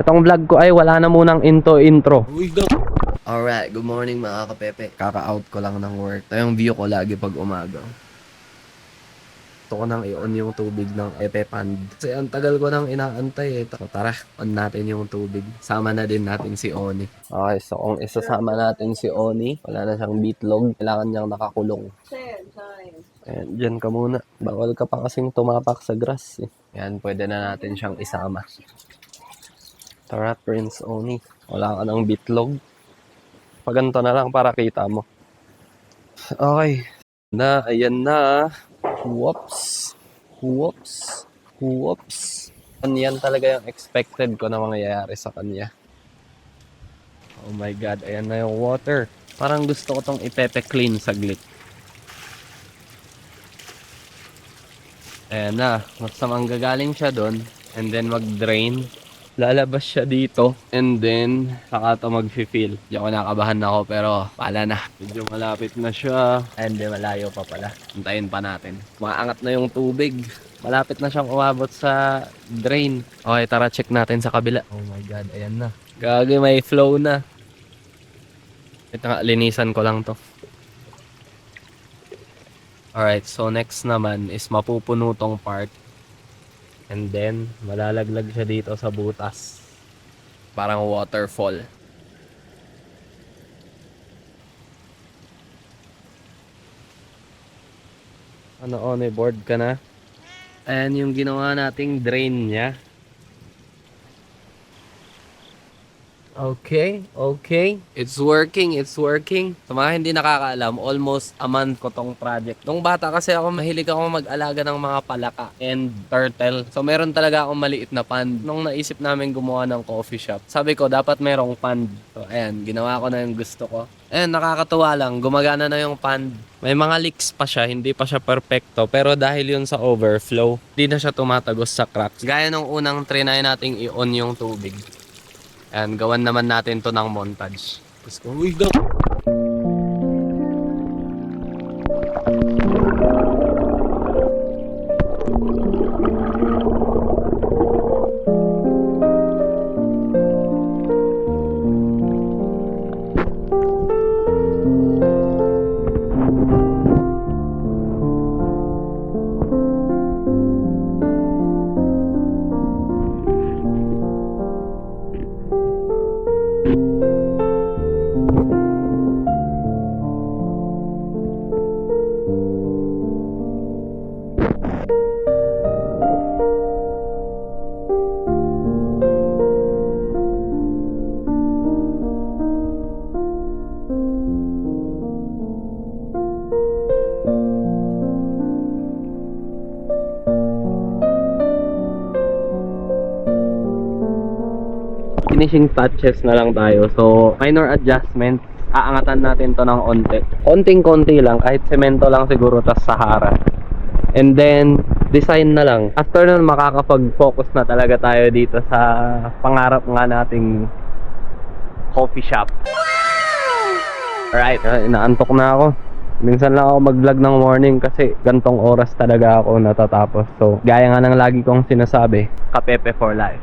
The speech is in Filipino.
Itong vlog ko ay wala na munang intro. Alright, good morning mga kapepe. Kaka-out ko lang ng work. Ito yung view ko lagi pag umaga. Gusto ko nang i-on yung tubig ng Epe Pond. Kasi ang tagal ko nang inaantay eh. So, tara, on natin yung tubig. Sama na din natin si Oni. Okay, so kung isasama natin si Oni, wala na siyang bitlog. Kailangan niyang nakakulong. Ayan, dyan ka muna. Bawal ka pa kasing tumapak sa grass eh. Yan, pwede na natin siyang isama. Tara, Prince Oni. Wala ka ng bitlog. Paganto na lang para kita mo. Okay. Ayan na. Whoops. Yan talaga yung expected ko na mangyayari sa kanya. Oh my God, ayan na yung water. Parang gusto ko tong ipepe-clean saglit. Ayan na. Basta manggagaling siya doon. And then mag-drain. Lalabas siya dito and then saka ito mag-feel. Hindi ako nakabahan ako pero pala na. Medyo malapit na siya and then malayo pa pala. Hintayin pa natin. Maangat na yung tubig. Malapit na siyang umabot sa drain. Okay, tara check natin sa kabila. Oh my God, ayan na. Gagi, may flow na. Ito nga, linisan ko lang to. Alright, so next naman is mapupuno tong part. And then, malalaglag siya dito sa butas. Parang waterfall. Ano, board ka na? Ayan yung ginawa nating drain niya. Okay. It's working. Sa mga hindi nakakaalam, almost a month ko tong project. Nung bata kasi ako, mahilig ako mag-alaga ng mga palaka and turtle. So meron talaga akong maliit na pond. Nung naisip namin gumawa ng coffee shop, sabi ko dapat merong pond. So ayan, ginawa ko na yung gusto ko. Ayan, nakakatuwa lang. Gumagana na yung pond. May mga leaks pa siya, hindi pa siya perfecto. Pero dahil yun sa overflow, hindi na siya tumatagos sa cracks. Gaya nung unang trinay nating i-on yung tubig. And gawan naman natin to ng montage. Let's go. Finishing touches na lang tayo. So, minor adjustment. Aangatan natin to ng onte. Konting-konti lang. Kahit semento lang siguro, tas Sahara. And then, design na lang. After nun, makakapag-focus na talaga tayo dito sa pangarap nga nating coffee shop. Alright, inaantok na ako. Minsan lang ako mag-vlog ng morning kasi gantong oras talaga ako natatapos. So, gaya nga ng lagi kong sinasabi, kapepe for life.